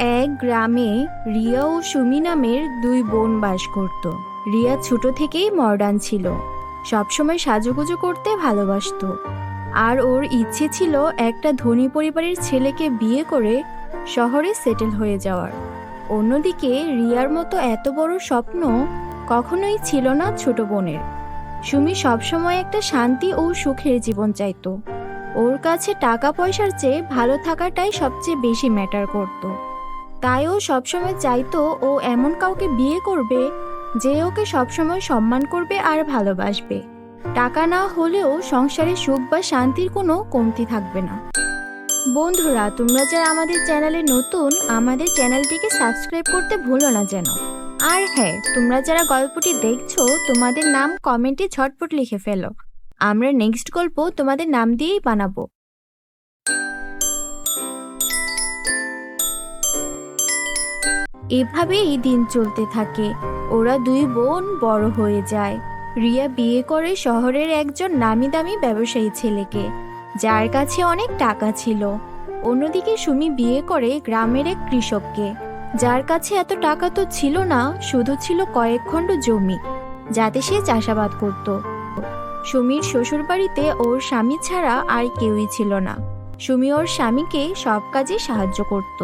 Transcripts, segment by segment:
এক গ্রামে রিয়া ও সুমি নামের দুই বোন বাস করত। রিয়া ছোট থেকেই মডার্ন ছিল, সবসময় সাজুগুজু করতে ভালোবাসতো। আর ওর ইচ্ছে ছিল একটা ধনী পরিবারের ছেলেকে বিয়ে করে শহরে সেটেল হয়ে যাওয়ার। অন্যদিকে রিয়ার মতো এত বড় স্বপ্ন কখনোই ছিল না ছোট বোনের। সুমি সবসময় একটা শান্তি ও সুখের জীবন চাইতো। ওর কাছে টাকা পয়সার চেয়ে ভালো থাকাটাই সবচেয়ে বেশি ম্যাটার করত। তাই ও সবসময় চাইতো ও এমন কাউকে বিয়ে করবে যে ওকে সবসময় সম্মান করবে আর ভালোবাসবে। টাকা না হলেও সংসারে সুখ বা শান্তির কোনো কমতি থাকবে না। বন্ধুরা, তোমরা যারা আমাদের চ্যানেলে নতুন, আমাদের চ্যানেলটিকে সাবস্ক্রাইব করতে ভুলো না যেন। আর হ্যাঁ, তোমরা যারা গল্পটি দেখছো তোমাদের নাম কমেন্টে ঝটপট লিখে ফেলো। আমরা নেক্সট গল্প তোমাদের নাম দিয়েই বানাবো। এভাবেই দিন চলতে থাকে। ওরা দুই বোন বড় হয়ে যায়। রিয়া বিয়ে করে শহরের একজন নামি দামি ব্যবসায়ী ছেলেকে, যার কাছে অনেক টাকা ছিল। অন্যদিকে সুমি বিয়ে করে গ্রামের এক কৃষককে, যার কাছে এত টাকা তো ছিল না, শুধু ছিল কয়েক খণ্ড জমি, যাতে সে চাষাবাদ করত। সুমির শ্বশুরবাড়িতে ওর স্বামী ছাড়া আর কেউই ছিল না। সুমি ওর স্বামীকে সব কাজে সাহায্য করত।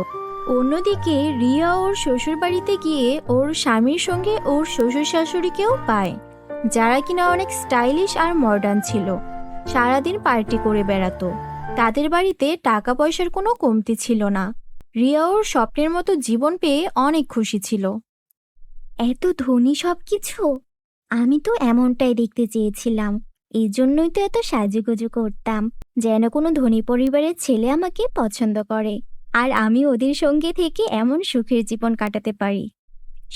অন্যদিকে রিয়া ওর শ্বশুরবাড়িতে গিয়ে ওর স্বামীর সঙ্গে ওর শ্বশুর শাশুড়িকেও পায়, যারা কিনা অনেক স্টাইলিশ আর মডার্ন ছিল। সারাদিন পার্টি করে বেড়াতো। তাদের বাড়িতে টাকা পয়সার কোনো কমতি ছিল না। রিয়া ওর স্বপ্নের মতো জীবন পেয়ে অনেক খুশি ছিল। এত ধনী সবকিছু! আমি তো এমনটাই দেখতে চেয়েছিলাম। এই জন্যই তো এত সাজুগুজু করতাম, যেন কোনো ধনী পরিবারের ছেলে আমাকে পছন্দ করে আর আমি ওদের সঙ্গে থেকে এমন সুখের জীবন কাটাতে পারি।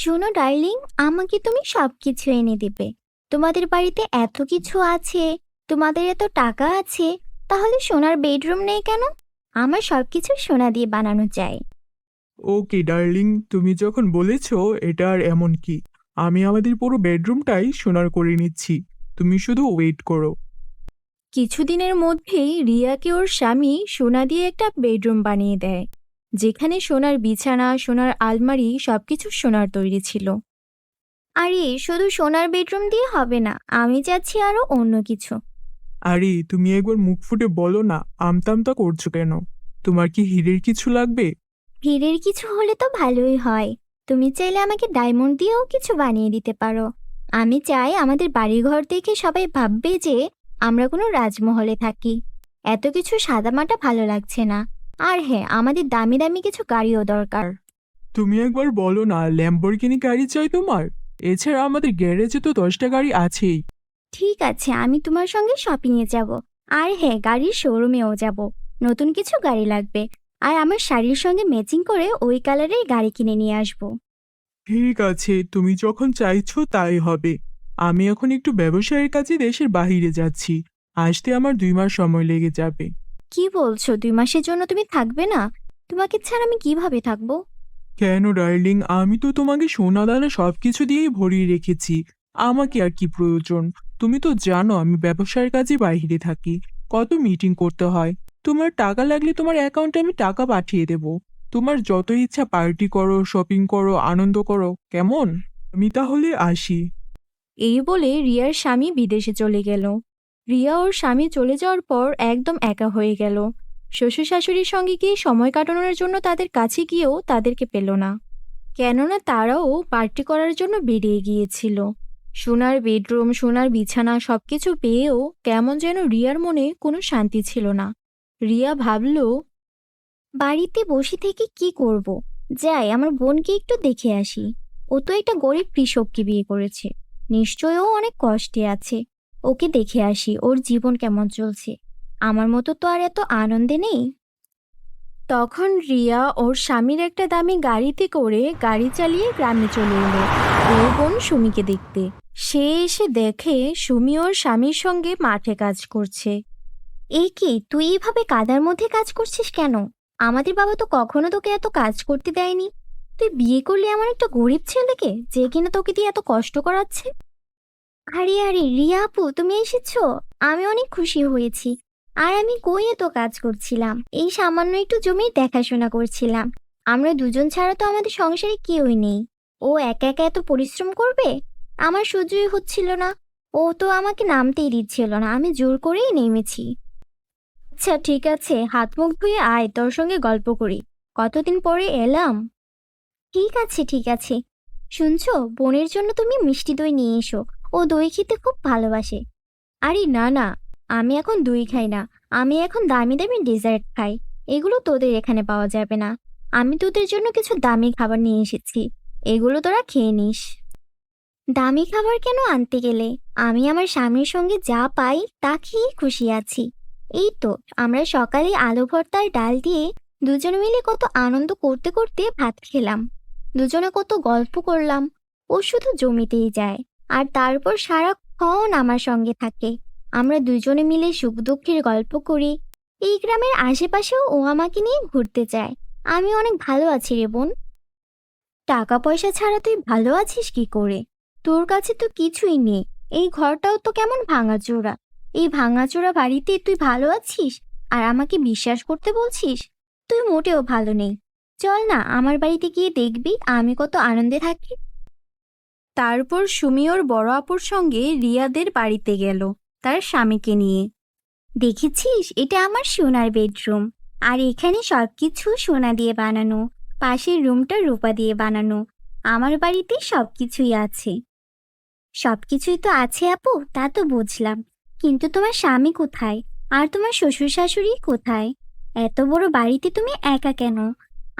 শোনো ডার্লিং, আমাকে তুমি সবকিছু এনে দেবে। তোমাদের বাড়িতে এত কিছু আছে, তোমাদের এত টাকা আছে, তাহলে সোনার বেডরুম নেই কেন? আমার সবকিছু সোনা দিয়ে বানানো চাই। ওকে ডার্লিং, তুমি যখন বলেছো এটা আর এমন কি, আমি আমাদের পুরো বেডরুমটাই সোনার করে নিচ্ছি। তুমি শুধু ওয়েট করো। কিছুদিনের মধ্যেই রিয়াকে ওর স্বামী সোনা দিয়ে একটা বেডরুম বানিয়ে দেয়, যেখানে সোনার বিছানা, সোনার আলমারি, সবকিছু সোনার তৈরি ছিল। আরে শুধু সোনার বেডরুম দিয়ে হবে না, আমি চাচ্ছি আরো অন্য কিছু। আরে তুমি একবার মুখ ফুটে বলো না, আমতামতা করছো কেন? তোমার কি হীরের কিছু লাগবে? হীরের কিছু হলে তো ভালোই হয়। তুমি চাইলে আমাকে ডায়মন্ড দিয়েও কিছু বানিয়ে দিতে পারো। আমি চাই আমাদের বাড়িঘর দেখে সবাই ভাববে যে আমরা কোনো রাজমহলে থাকি। এত কিছু সাদামাটা ভালো লাগছে না। আর হ্যাঁ, আমাদের দামি দামি কিছু গাড়িও দরকার। তুমি একবার বলো না, ল্যাম্বরগিনি গাড়ি চাই তোমার? এছাড়া আমাদের গ্যারেজে তো 10টা গাড়ি আছেই। ঠিক আছে, আমি তোমার সঙ্গে শপিংয়ে যাব। আর হ্যাঁ, গাড়ির শোরুমেও যাব। নতুন কিছু গাড়ি লাগবে। আর আমার শাড়ির সঙ্গে ম্যাচিং করে ওই কালারের গাড়ি কিনে নিয়ে আসবো। ঠিক আছে, তুমি যখন চাইছো তাই হবে। আমি এখন একটু ব্যবসায়ের কাজে দেশের বাইরে যাচ্ছি। আসতে আমার 2 মাস সময় লেগে যাবে। কি বলছো? 2 মাসের জন্য তুমি থাকবে না? তোমাকে ছাড়া আমি কিভাবে থাকবো? কেন ডার্লিং, আমি তো তোমাকে সোনা দানা সবকিছু দিয়েই ভরিয়ে রেখেছি। আমাকে আর কি প্রয়োজন? তুমি তো জানো আমি ব্যবসার কাজে বাইরে থাকি, কত মিটিং করতে হয়। তোমার টাকা লাগলে তোমার অ্যাকাউন্টে আমি টাকা পাঠিয়ে দেব। তোমার যত ইচ্ছা পার্টি করো, শপিং করো, আনন্দ করো, কেমন? আমি তাহলে আসি। এই বলে রিয়ার স্বামী বিদেশে চলে গেল। রিয়া ওর স্বামী চলে যাওয়ার পর একদম একা হয়ে গেল। শ্বশুর শাশুড়ির সঙ্গে গিয়ে সময় কাটানোর জন্য তাদের কাছে গিয়েও তাদেরকে পেল না, কেননা তারাও পার্টি করার জন্য বেরিয়ে গিয়েছিল। সোনার বেডরুম, সোনার বিছানা সবকিছু পেয়েও কেমন যেন রিয়ার মনে কোনো শান্তি ছিল না। রিয়া ভাবল, বাড়িতে বসে থেকে কি করব? যাই, আমার বোনকে একটু দেখে আসি। ও তো একটা গরিব কৃষককে বিয়ে করেছে, নিশ্চয়ই ও অনেক কষ্টে আছে। ওকে দেখে আসি ওর জীবন কেমন চলছে। আমার মতো তো আর এত আনন্দে নেই। তখন রিয়া ওর স্বামীর একটা দামি গাড়িতে করে গাড়ি চালিয়ে গ্রামে চলে এলো ওর বোন সুমিকে দেখতে। সে এসে দেখে সুমি ওর স্বামীর সঙ্গে মাঠে কাজ করছে। এই কি, তুই এইভাবে কাদার মধ্যে কাজ করছিস কেন? আমাদের বাবা তো কখনো তোকে এত কাজ করতে দেয়নি। তুই বিয়ে করলি এমন একটা গরিব ছেলেকে, যে কিনা তোকে দিয়ে এত কষ্ট করাচ্ছে। আরে আরে রিয়া আপু, তুমি এসেছো? আমি অনেক খুশি হয়েছি। আর আমি কই এত কাজ করছিলাম, এই সামান্য একটু জমির দেখাশোনা করছিলাম। আমরা দুজন ছাড়া তো আমাদের সংসারে কেউই নেই। ও একা একা এত পরিশ্রম করবে? আমার সহ্যই হচ্ছিল না। ও তো আমাকে নামতেই দিচ্ছিল না, আমি জোর করেই নেমেছি। আচ্ছা ঠিক আছে, হাত মুখ ধুয়ে আয়, তোর সঙ্গে গল্প করি। কতদিন পরে এলাম। ঠিক আছে ঠিক আছে। শুনছো, বোনের জন্য তুমি মিষ্টি দই নিয়ে এসো। ও দই খেতে খুব ভালোবাসে। আরে না না, আমি এখন দই খাই না। আমি এখন দামি দামি ডেজার্ট খাই। এগুলো তোদের এখানে পাওয়া যাবে না। আমি তোদের জন্য কিছু দামি খাবার নিয়ে এসেছি, এগুলো তোরা খেয়ে নিস। দামি খাবার কেন আনতে গেলে? আমি আমার স্বামীর সঙ্গে যা পাই তা খেয়ে খুশি আছি। এই তো আমরা সকালে আলু ভর্তা আর ডাল দিয়ে দুজনে মিলে কত আনন্দ করতে করতে ভাত খেলাম। দুজনে কত গল্প করলাম। ও শুধু জমিতেই যায় আর তারপর সারাক্ষণ আমার সঙ্গে থাকে। আমরা দুজনে মিলে সুখ দুঃখের গল্প করি। এই গ্রামের আশেপাশেও ও আমাকে নিয়ে ঘুরতে যায়। আমি অনেক ভালো আছি রে বোন। টাকা পয়সা ছাড়া তুই ভালো আছিস কি করে? তোর কাছে তো কিছুই নেই। এই ঘরটাও তো কেমন ভাঙাচোরা। এই ভাঙাচোরা বাড়িতে তুই ভালো আছিস আর আমাকে বিশ্বাস করতে বলছিস? তুই মোটেও ভালো নেই। চল না, আমার বাড়িতে গিয়ে দেখবি আমি কত আনন্দে থাকি। তারপর সুমি ওর বড় আপুর সঙ্গে রিয়াদের বাড়িতে গেল তার স্বামীকে নিয়ে। দেখেছিস, এটা আমার সোনার বেডরুম। আর এখানে সবকিছু সোনা দিয়ে বানানো। পাশের রুমটা রূপা দিয়ে বানানো। আমার বাড়িতে সবকিছুই আছে। সবকিছুই তো আছে আপু, তা তো বুঝলাম, কিন্তু তোমার স্বামী কোথায়? আর তোমার শ্বশুর শাশুড়ি কোথায়? এত বড় বাড়িতে তুমি একা কেন?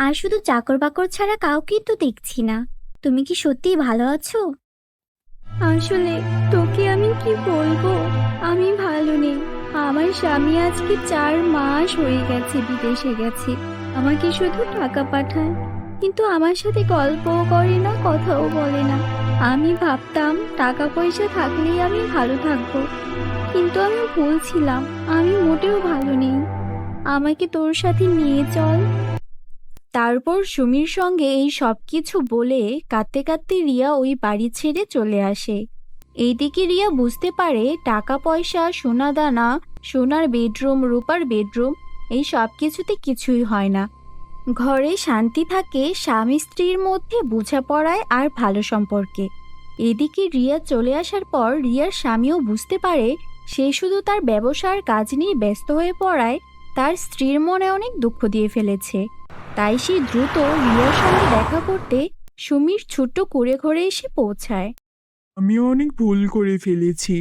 আর শুধু চাকর বাকর ছাড়া কাউকেই তো দেখছি না। তুমি কি সত্যিই ভালো আছো? আসলে তোকে আমি কি বলবো, আমি ভালো নেই। আমার স্বামী আজকে 4 মাস হয়ে গেছে বিদেশে গেছে। আমাকে শুধু টাকা পাঠায়, কিন্তু আমার সাথে গল্পও করে না, কথাও বলে না। আমি ভাবতাম টাকা পয়সা থাকলেই আমি ভালো থাকবো, কিন্তু আমি ভুল ছিলাম। আমি মোটেও ভালো নেই। আমাকে তোর সাথে নিয়ে চল। তারপর সুমির সঙ্গে এই সব কিছু বলে কাঁদতে কাঁদতে রিয়া ওই বাড়ি ছেড়ে চলে আসে। এইদিকে রিয়া বুঝতে পারে টাকা পয়সা, সোনা দানা, সোনার বেডরুম, রূপার বেডরুম, এই সব কিছুতে কিছুই হয় না। ঘরে শান্তি থাকে স্বামী স্ত্রীর মধ্যে বোঝাপড়ায় আর ভালো সম্পর্কে। এদিকে রিয়া চলে আসার পর রিয়ার স্বামীও বুঝতে পারে সে শুধু তার ব্যবসার কাজ নিয়ে ব্যস্ত হয়ে পড়ায় তার স্ত্রীর মনে অনেক দুঃখ দিয়ে ফেলেছে। তাই সে দ্রুত রিয়ার সঙ্গে দেখা করতে সুমির ছোট্ট কুঁড়ে ঘরে এসে পৌঁছায়। আমি অনেক ভুল করে ফেলেছি।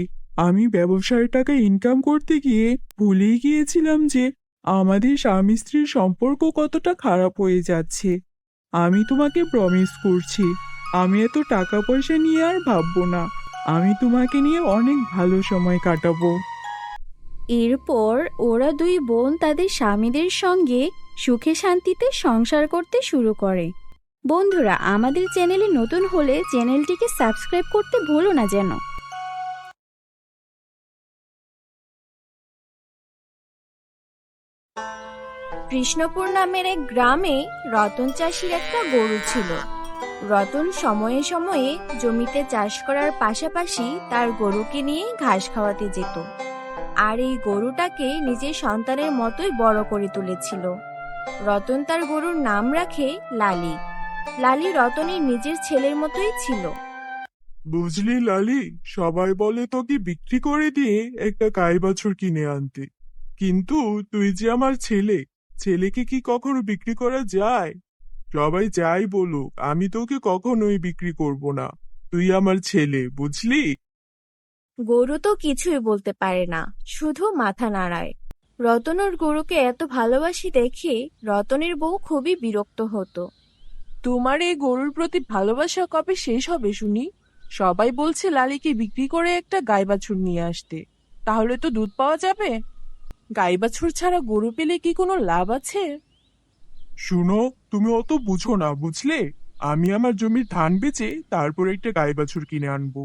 আমি ব্যবসার টাকা ইনকাম করতে গিয়ে ভুলেই গিয়েছিলাম যে আমাদের স্বামী স্ত্রীর সম্পর্ক কতটা খারাপ হয়ে যাচ্ছে। আমি তোমাকে প্রমিস করছি, আমি এত টাকা পয়সা নিয়ে আর ভাববো না। আমি তোমাকে নিয়ে অনেক ভালো সময় কাটাবো। এরপর ওরা দুই বোন তাদের স্বামীদের সঙ্গে সুখে শান্তিতে সংসার করতে শুরু করে। বন্ধুরা, আমাদের চ্যানেলে নতুন হলে চ্যানেলটিকে সাবস্ক্রাইব করতে ভুলো না যেন। কৃষ্ণপুর নামের এক গ্রামে রতন চাষির একটা গরু ছিল। রতন সময়ে সময়ে জমিতে চাষ করার পাশাপাশি তার গরুকে নিয়ে ঘাস খাওয়াতে যেত, আর এই গরুটাকে নিজের সন্তানের মতোই বড় করে তুলেছিল। রতন তার গরুর নাম রাখে লালি। লালি রতনের নিজের ছেলের মতোই ছিল। বুঝলি লালি, সবাই বলে তোকে বিক্রি করে দিয়ে একটা গাই বাছুর কিনে আনতে, কিন্তু তুই যে আমার ছেলে, ছেলেকে কি কখনো বিক্রি করা যায়? সবাই যাই বলুক, আমি তোকে কখনোই বিক্রি করব না। তুই আমার ছেলে, বুঝলি? গরু তো কিছুই বলতে পারে না, শুধু মাথা নাড়ায়। রতন ওর গরুকে এত ভালোবাসি দেখে রতনের বউ খুবই বিরক্ত হতো। তোমার এই গরুর প্রতি ভালোবাসা কবে শেষ হবে শুনি? সবাই বলছে লালিকে বিক্রি করে একটা গাই বাছুর নিয়ে আসতে, তাহলে তো দুধ পাওয়া যাবে। গাই বাছুর ছাড়া গরু পেলে কি কোনো লাভ আছে? শুনো, তুমি অত বুঝো না, বুঝলে? আমি আমার জমির ধান বেচে তারপর একটা গাই বাছুর কিনে আনবো।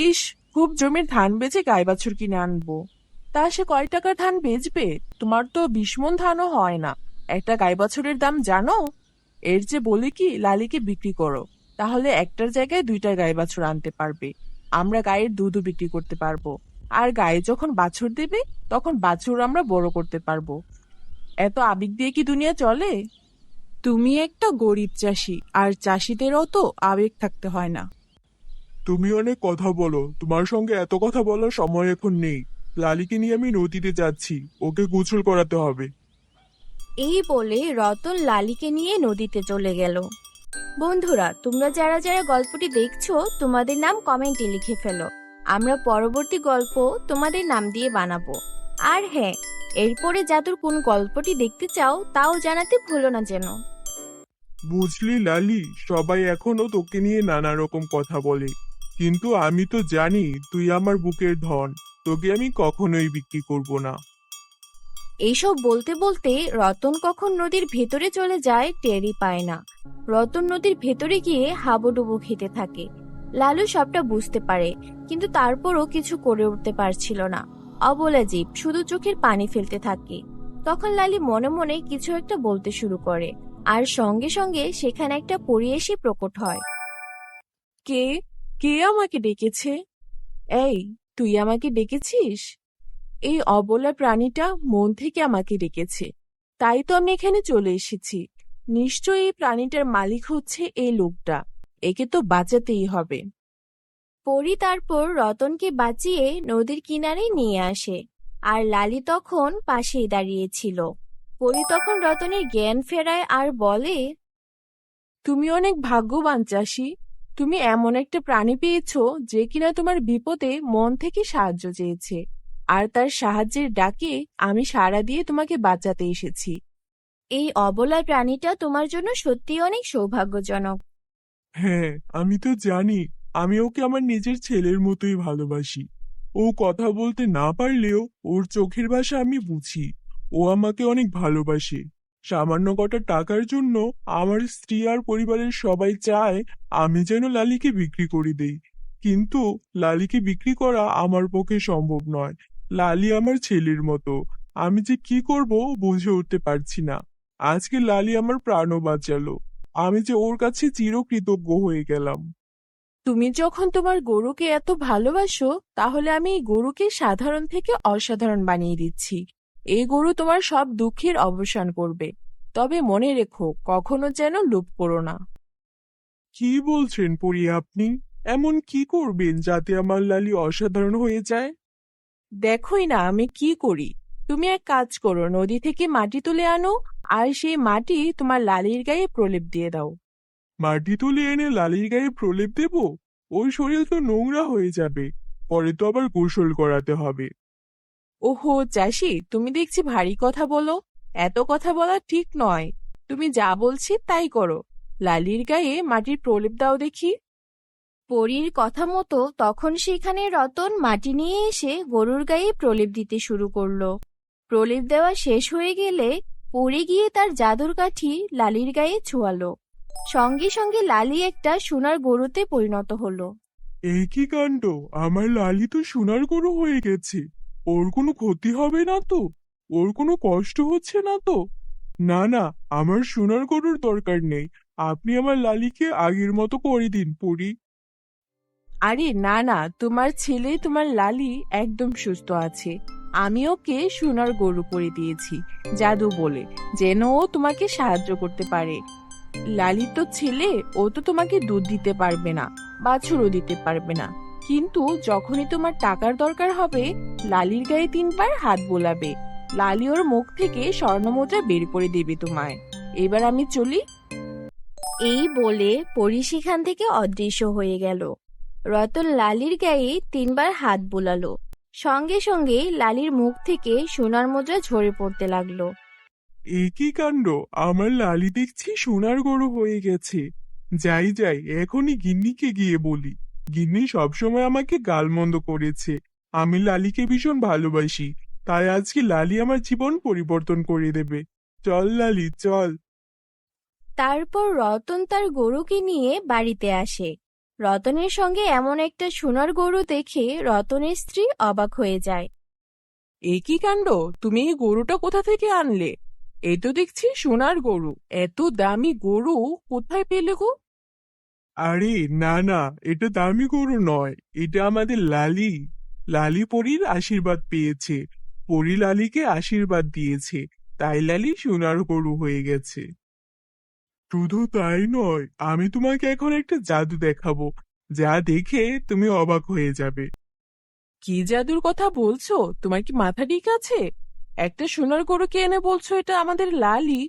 ইস, খুব জমির ধান বেচে গাই বাছুর কিনে আনবো? তা সে কয় টাকার ধান বেচবে? তোমার তো 20 মণ ধানও হয় না। একটা গাই বাছুরের দাম জানো? এর যে বলি কি লালিকে বিক্রি করো, তাহলে একটার জায়গায় 2টা গাই বাছুর আনতে পারবে। আমরা গায়ের দুধও বিক্রি করতে পারবো, আর গায়ে যখন বাছুর দেবে তখন বাছুর আমরা বড় করতে পারবো। এত আবেগ দিয়ে কি দুনিয়া চলে? তুমি একটা গরিব চাষি, আর চাষিদেরও তো আবেগ থাকতে হয় না। তুমি অনেক কথা বলো, তোমার সঙ্গে এত কথা বলার সময় এখন নেই। লালিকে নিয়ে আমি নদীতে যাচ্ছি, ওকে গোসল করাতে হবে। এই বলে রতন লালিকে নিয়ে নদীতে চলে গেল। বন্ধুরা, তোমরা যারা যারা গল্পটি দেখছো তোমাদের নাম কমেন্টে লিখে ফেলো। আমরা পরবর্তী গল্প তোমাদের নাম দিয়ে বানাবো। আর হ্যাঁ, এরপরে জাদুর কোন গল্পটি দেখতে চাও তাও জানাতে ভুলো না যেন। বুঝলি লালি, সবাই এখনো তোকে নিয়ে নানা রকম কথা বলে, কিন্তু আমি তো জানি তুই আমার বুকের ধন। তোকে আমি কখনোই বিক্রি করব না। এইসব বলতে বলতে রতন কখন নদীর ভেতরে চলে যায় টেরই পায় না। রতন নদীর ভেতরে গিয়ে হাবুডুবু খেতে থাকে। লালু সবটা বুঝতে পারে, কিন্তু তারপরও কিছু করে উঠতে পারছিল না। অবলা জীব শুধু চোখের পানি ফেলতে থাকে। তখন লালি মনে মনে কিছু একটা বলতে শুরু করে, আর সঙ্গে সঙ্গে সেখানে একটা পরী এসে প্রকট হয়। কে কে আমাকে ডেকেছে? এই, তুই আমাকে ডেকেছিস? এই অবলা প্রাণীটা মন থেকে আমাকে ডেকেছে, তাই তো আমি এখানে চলে এসেছি। নিশ্চয়ই এই প্রাণীটার মালিক হচ্ছে এই লোকটা, একে তো বাঁচাতেই হবে। পরী তারপর রতনকে বাঁচিয়ে নদীর কিনারে নিয়ে আসে, আর লালি তখন পাশেই দাঁড়িয়েছিল। পরী তখন রতনের জ্ঞান ফেরায় আর বলে, তুমি অনেক ভাগ্যবান চাষি, তুমি এমন একটা প্রাণী পেয়েছো যে কিনা তোমার বিপদে মন থেকে সাহায্য চেয়েছে, আর তার সাহায্যের ডাকে আমি সাড়া দিয়ে তোমাকে বাঁচাতে এসেছি। এই অবলা প্রাণীটা তোমার জন্য সত্যিই অনেক সৌভাগ্যজনক। হ্যাঁ, আমি তো জানি। আমি ওকে আমার নিজের ছেলের মতোই ভালোবাসি। ও কথা বলতে না পারলেও ওর চোখের ভাষা আমি বুঝি। ও আমাকে অনেক ভালোবাসে। সামান্য কটা টাকার জন্য আমার স্ত্রী আর পরিবারের সবাই চায় আমি যেন লালিকে বিক্রি করে দেই, কিন্তু লালিকে বিক্রি করা আমার পক্ষে সম্ভব নয়। লালি আমার ছেলের মতো। আমি যে কি করব বুঝে উঠতে পারছি না। আজকে লালি আমার প্রাণও বাঁচালো। আমি যে ওর কাছে চিরকৃতজ্ঞ হয়ে গেলাম। তুমি যখন তোমার গরুকে এত ভালোবাসো, তাহলে আমি এই গরুকে সাধারণ থেকে অসাধারণ বানিয়ে দিচ্ছি। এই গরু তোমার সব দুঃখের অবসান করবে। তবে মনে রেখো, কখনো যেন লোভ করো না। কি বলছেন পরি আপনি? এমন কি করবেন যাতে আমার লালি অসাধারণ হয়ে যায়? দেখোই না আমি কি করি। তুমি এক কাজ করো, নদী থেকে মাটি তুলে আনো, আর সেই মাটি তোমার লালির গায়ে প্রলেপ দিয়ে দাও। মাটি তুলে এনে লালির গায়ে প্রলেপ দেব? ওই শরীর তো নোংরা হয়ে যাবে। পরে তো আবার গোসল করাতে হবে। ওহো চাষি, তুমি দেখছি ভারী কথা বলো। এত কথা বলা ঠিক নয়। তুমি যা বলছি তাই করো। লালির গায়ে মাটির প্রলেপ দাও দেখি। পরীর কথা মতো তখন সেখানে রতন মাটি নিয়ে এসে গরুর গায়ে প্রলেপ দিতে শুরু করলো। প্রলেপ দেওয়া শেষ হয়ে গেলে পরী গিয়ে তার জাদুর কাঠি লালির গায়ে ছোঁয়ালো। সঙ্গে সঙ্গে লালি একটা সোনার গরুতে পরিণত হলো। এই কি কাণ্ড! আমার লালি তো সোনার গরু হয়ে গেছে। ওর কোনো ক্ষতি হবে না তো? ওর কোনো কষ্ট হচ্ছে না তো? না না, আমার সোনার গরুর দরকার নেই। আপনি আমার লালিকে আগের মতো করে দিন পরি। আরে না না, তোমার ছেলে তোমার লালি একদম সুস্থ আছে। আমি ওকে সোনার গরু করে দিয়েছি জাদু বলে, যেন ও তোমাকে সাহায্য করতে পারে। লালি তো ছেলে, ও তো তোমাকে দুধ দিতে পারবে না, বাছুরও দিতে পারবে না। কিন্তু যখনই তোমার টাকার দরকার হবে, লালির গায়ে 3 বার হাত বোলাবে। লালি ওর মুখ থেকে স্বর্ণমুদ্রা বের করে দেবে তোমায়। এবার আমি চলি। এই বলে পরী সেখান থেকে অদৃশ্য হয়ে গেল। রতন লালির গায়ে 3বার হাত বুলালো। সঙ্গে সঙ্গে লালির মুখ থেকে সোনার মুদ্রা ঝরে পড়তে লাগলো। এ কি কাণ্ড! আমার লালি দেখছি সোনার গরু হয়ে গেছে। যাই যাই, এখনই গিন্নিকে গিয়ে বলি। গিন্নি সবসময় আমাকে গালমন্দ করেছে। আমি লালিকে ভীষণ ভালোবাসি, তাই আজকে লালি আমার জীবন পরিবর্তন করে দেবে। চল লালি, চল। তারপর রতন তার গরুকে নিয়ে বাড়িতে আসে। রতনের সঙ্গে এমন একটা সোনার গরু দেখে রতনের স্ত্রী অবাক হয়ে যায়। এ কি কাণ্ড! তুমি এই গরুটা কোথা থেকে আনলে? এই তো দেখছি সোনার গরু। এত দামি গরু কোথায় পেলে গো? আরে না না, এটা দামি গরু নয়, এটা আমাদের লালি। লালি পরীর আশীর্বাদ পেয়েছে। পরী লালিকে আশীর্বাদ দিয়েছে, তাই লালি সোনার গরু হয়ে গেছে। শুধু তাই নয়, আমি তোমাকে এখন একটা জাদু দেখাবো, যা দেখে তুমি অবাক হয়ে যাবে। কি জাদুর কথা বলছো? তোমার কি মাথা ঠিক আছে? একটা সোনার গরুকে এনে বলছো এটা আমাদের লালি,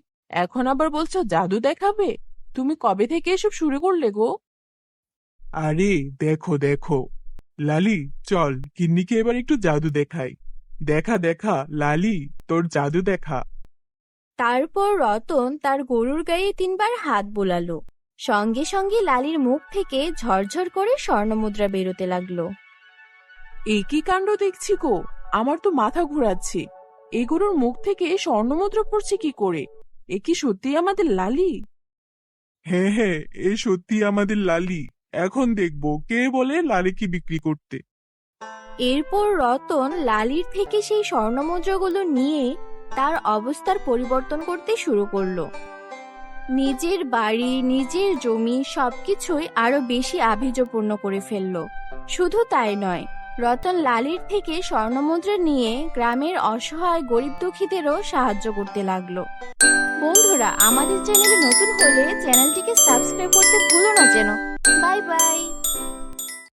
এখন আবার বলছো জাদু দেখাবে? তুমি কবে থেকে এসব শুরু করলে গো? আরে দেখো দেখো, লালি, চল গিন্নিকে এবার একটু জাদু দেখাই। দেখা দেখা লালি, তোর জাদু দেখা। তারপর রতন তার গরুর গায়ে 3বার হাত বোলালো। সঙ্গে সঙ্গে লালির মুখ থেকে ঝরঝর করে স্বর্ণমুদ্রা বেরোতে লাগলো। এ কি কাণ্ড দেখছি গো, আমার তো মাথা ঘোরাচ্ছে। এই গরুর মুখ থেকে স্বর্ণমুদ্রা পড়ছে কি করে? এ কি সত্যি আমাদের লালি? হ্যাঁ হ্যাঁ, এ সত্যি আমাদের লালি। এখন দেখবো কে বলে লালিকে বিক্রি করতে। এরপর রতন লালির থেকে সেই স্বর্ণমুদ্রাগুলো নিয়ে তার অবস্থার পরিবর্তন করতে শুরু করলো। নিজের বাড়ি, নিজের জমি সবকিছুই আরো বেশি আভিজাত্যপূর্ণ করে ফেললো। শুধু তাই নয়, রতন লালির থেকে স্বর্ণমুদ্রা নিয়ে গ্রামের অসহায় গরিব দুঃখীদেরও সাহায্য করতে লাগলো। বন্ধুরা, আমাদের চ্যানেলে নতুন হলে চ্যানেলটিকে সাবস্ক্রাইব করতে ভুলো না যেন। Bye bye.